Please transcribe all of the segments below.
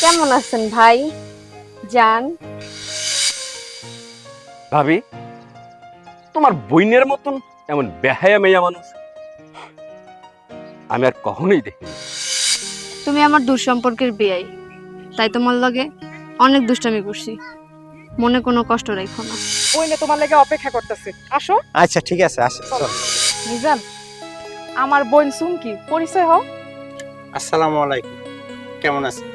কেমন আছেন ভাই জান? ভাবি, তোমার বইনের মতন এমন বেহায়া মেয়া মানুষ আমি আর কখনোই দেখিনি। তুমি আমার দূর সম্পর্কের বেয়াই, তাই তোমার লগে অনেক দুষ্টামি করছি। মনে কোনো কষ্ট রাখো না। বইনে তোমার লেগে অপেক্ষা করতেছে, আসো। আচ্ছা ঠিক আছে, আসো চল। মিজান, আমার বোন সুমকি, পরিচয় হও। আসসালামু আলাইকুম, কেমন আছেন?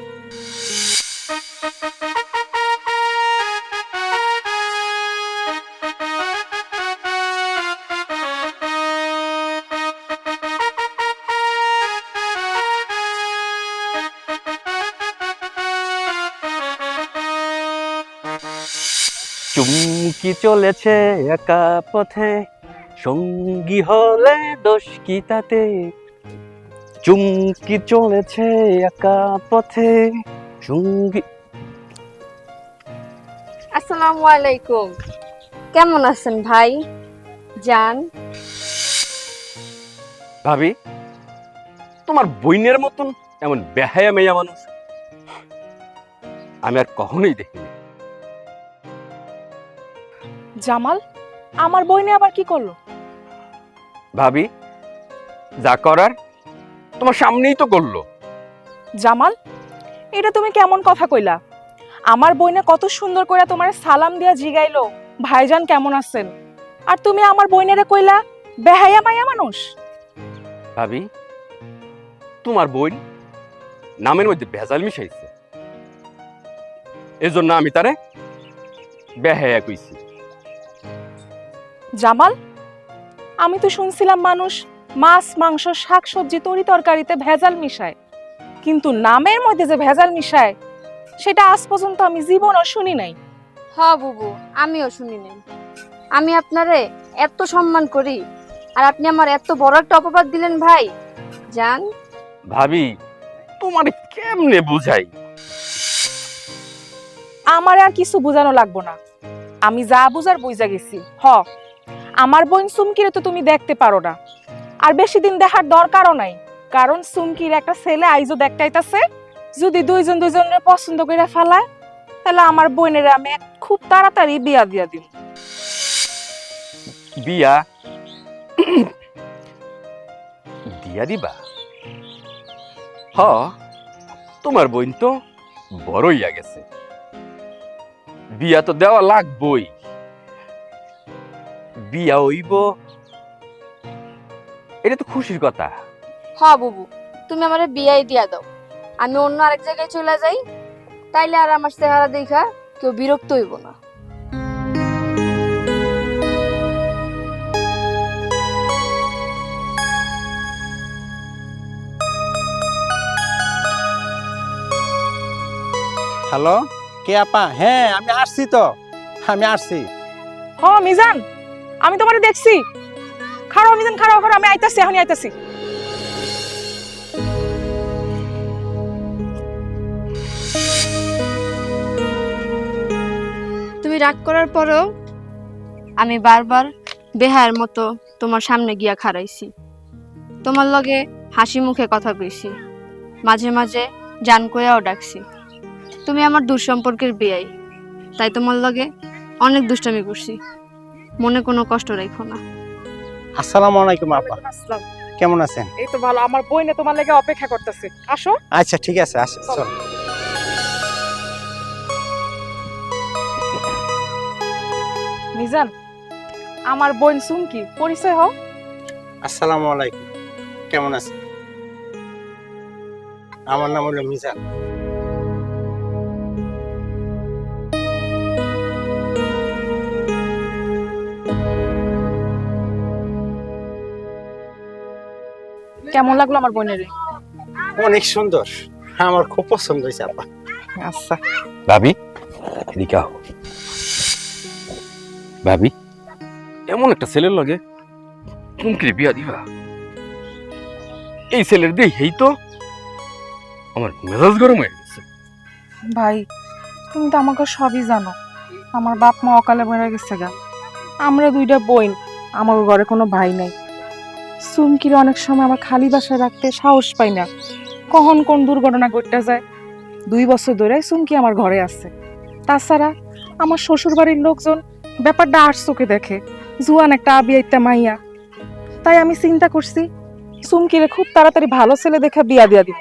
চুমকি চলেছে একা পথে, সঙ্গী হলে দোষ কি তাতে? চুমকি চলেছে একা পথে, সঙ্গী। আসসালামু আলাইকুম, কেমন আছেন ভাই জান? ভাবি, তোমার বইনের মতন এমন বেহায়া মেয়া মানুষ আমি আর কখনোই দেখিনি। জামাল, আমার বইনে আবার কি করলো? ভাবি, যা করার তোমার সামনেই তো করলো। জামাল, এটা তুমি কেমন কথা কইলা? আমার বইনে কত সুন্দর করে তোমার সালাম দিয়া জিগাইলো ভাইজান কেমন আছেন, আর তুমি আমার বইনেরে কইলা বেহায়া মাইয়া মানুষ। ভাবি, তোমার বোন নামের মধ্যে ভেজাল মিশাইছে, এজন্য আমি তারে বেহায়া কইছি। জামাল, আমি তো শুনছিলাম মানুষ মাছ মাংস শাক সবজি তরি তরকারিতে ভেজাল মিশায়, কিন্তু নামের মধ্যে যে ভেজাল মিশায় সেটা আজ পর্যন্ত আমি জীবনও শুনি নাই। হ বুবু, আমিও শুনি নাই। আমি আপনারে এত সম্মান করি, আর আপনি আমার এত বড় একটা অপবাদ দিলেন ভাই জান। ভাবি, তোমার কেমনে বুঝাই? আমার আর কিছু বোঝানো লাগবো না, আমি যা বুঝার বুঝা গেছি। আমার বোন সুমকিরে তো তুমি দেখতে পারো না, আর বেশি দিন দেখার দরকারও নাই, কারণ সুমকির একটা ছেলে আইজো দেখতে আইতাছে। যদি দুইজন দুইজনের পছন্দ করে ফেলায়, তাহলে আমার বোনের আমি খুব তাড়াতাড়ি বিয়া দিয়া দিব। বিয়া দিয়া দিবা? হ, তোমার বোন তো বড় হইয়া গেছে, বিয়া তো দেওয়া লাগবই। বিয়া হইব, এটা তো খুশির কথা। হ বুবু, তুমি আমারে বিয়াই দিয়া দাও, আমি অন্য আরেক জায়গায় চলে যাই, তাইলে আর আমার চেহারা দেখা কেউ বিরক্ত হইব না। হ্যালো, কে আপা? হ্যাঁ আমি আসছি তো, আমি আসছি। মিজান, আমি তোমারে দেখছি। খাড়াও মিজান, খাড়াও, আমি আইতাছি, এখনই আইতাছি। তুমি রাগ করার পরেও আমি বারবার বেহায়ের মতো তোমার সামনে গিয়া খাড়াইছি, তোমার লগে হাসি মুখে কথা কইছি, মাঝে মাঝে জান কইয়াও ডাকছি। তুমি আমার দূর সম্পর্কের বেয়াই, তাই তোমার লগে অনেক দুষ্টামি করছি। মনে কোনো কষ্ট রাখো না। আসসালামু আলাইকুম আপা, আসসালাম। কেমন আছেন? এই তো ভালো, আমার বইনে তোমার লেগে অপেক্ষা করতেছে, আসো। আচ্ছা ঠিক আছে, আসো চল। মিজান, আমার বোন সুমকি, পরিচয় হও। আসসালামু আলাইকুম, কেমন আছেন? আমার নাম হলো মিজান। কেমন লাগলো আমার বোনের? অনেক সুন্দর, আমার খুব পছন্দ হয়েছে আপা। আচ্ছা ভাবি, এদিকে আও। ভাবি, এমন একটা ছেলের লগে তুমি বিয়া দিবা? এই ছেলের দেখেই তো আমার মেজাজ গরম হয়ে গেছে। ভাই, তুমি তো আমাকে সবই জানো, আমার বাপ মা অকালে মরে গেছে গা, আমরা দুইটা বোন, আমার ঘরে কোনো ভাই নাই। সুমকির অনেক সময় আমার খালি বাসায় রাখতে সাহস পাই না, কখন কোন দুর্ঘটনা ঘটতে যায়। 2 বছর ধরে সুমকি আমার ঘরে আছে। তাছাড়া আমার শ্বশুর বাড়ির লোকজন ব্যাপারটা আর চোখে দেখে, জুয়ান একটা আবিয়াইতা মাইয়া। তাই আমি চিন্তা করছি সুমকিরে খুব তাড়াতাড়ি ভালো ছেলে দেখে বিয়া দিয়া দিব।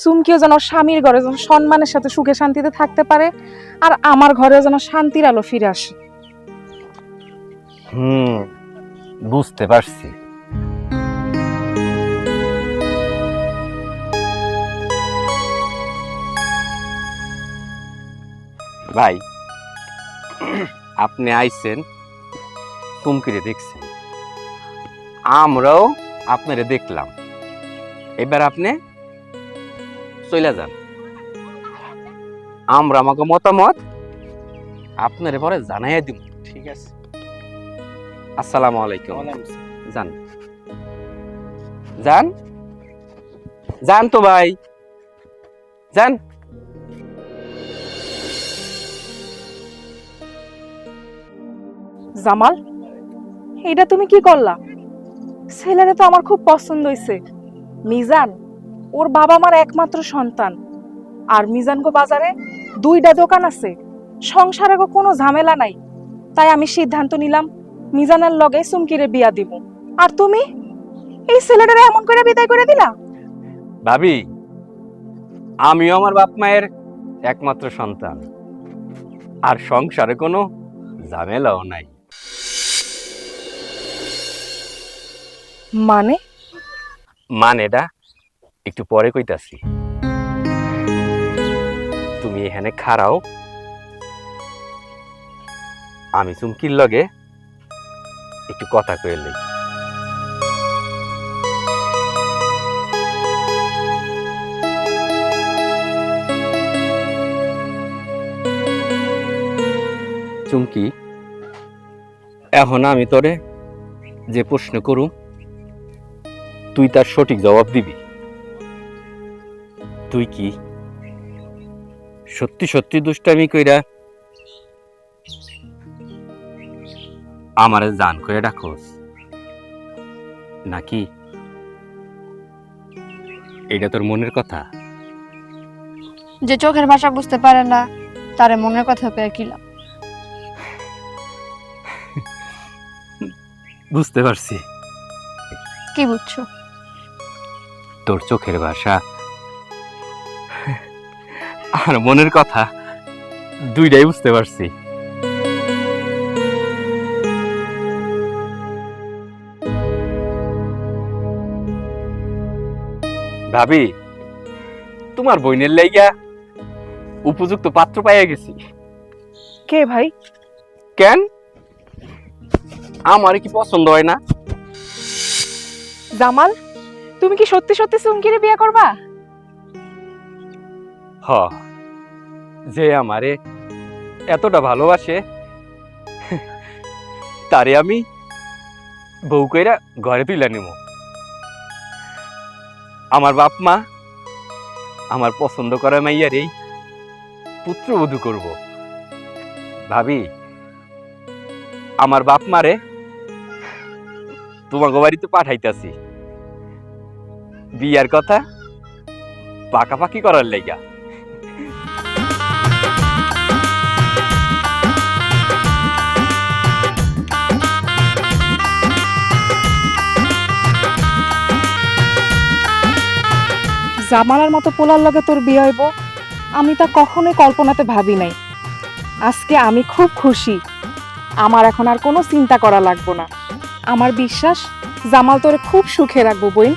সুমকিও যেন স্বামীর ঘরে যেন সম্মানের সাথে সুখে শান্তিতে থাকতে পারে, আর আমার ঘরেও যেন শান্তির আলো ফিরে আসে। বুঝতে পারছি। ভাই, আপনি আইছেন, চুমকিরে দেখছেন, আমরাও আপনারে দেখলাম। এবার আপনি চলে যান, আমরা আমাকে মতামত আপনারে পরে জানাইয়া দিব। ঠিক আছে। আসসালামু আলাইকুম। ওয়ালাইকুম আসসালাম। যান যান যান তো ভাই, যান। জামাল, এটা তুমি কি করলা? ছেলেরা তো আমার খুব পছন্দ হয়েছে। মিজান ওর বাবা মার একমাত্র সন্তান, আর মিজানগো বাজারে 2টা দোকান আছে, সংসারে কোনো ঝামেলা নাই। তাই আমি সিদ্ধান্ত নিলাম মিজানের লগে সুমকিরে বিয়া দিব। আর তুমি এই ছেলেটারে এমন করে বিদায় করে দিলা? ভাবি, আমিও আমার বাপ মায়ের একমাত্র সন্তান, আর সংসারে কোনো ঝামেলাও নাই। মানে? মানেটা একটু পরে কইতাছি। তুমি এখানে খাড়াও, আমি চুমকির লগে একটু কথা কইলে। চুমকি, এখন আমি তোরে যে প্রশ্ন করুম, তুই তার সঠিক জবাব দিবি। তুই কি সত্যি সত্যি দুষ্টামি কইরা আমারে জান করে ডাকোস, নাকি এটা তোর মনের কথা? যে চোখের ভাষা বুঝতে পারে না তারে মনের কথা পেয়ে কিলাম। বুঝতে পারছি। কি বুঝছো? তোর চোখের ভাষা আর মনের কথা দুইটাই বুঝতে পারছি। ভাবি, তোমার বোনের লাইগা উপযুক্ত পাত্র পাইয়া গেছি। কে ভাই? কেন, আমার কি পছন্দ হয় না? জামাল, তুমি কি সত্যি সত্যি সুমকিরে বিয়ে করবা? হ, যে আমারে এতটা ভালোবাসে তারে আমি বউ কইরা ঘরে তুইলা নিব। আমার বাপ মা আমার পছন্দ করা মাইয়ারেই পুত্রবধূ করব। ভাবি, আমার বাপ মারে তোমাকে বাড়িতে পাঠাইতাছি বিয়ার কথা পাকাপাকি করার লাইগা। জামালের মতো পোলার লগে তোর বিয়ে হইব, আমি তা কখনোই কল্পনাতে ভাবি নাই। আজকে আমি খুব খুশি। আমার এখন আর কোনো চিন্তা করা লাগবে না। আমার বিশ্বাস জামাল তোরে খুব সুখে রাখবো বোন।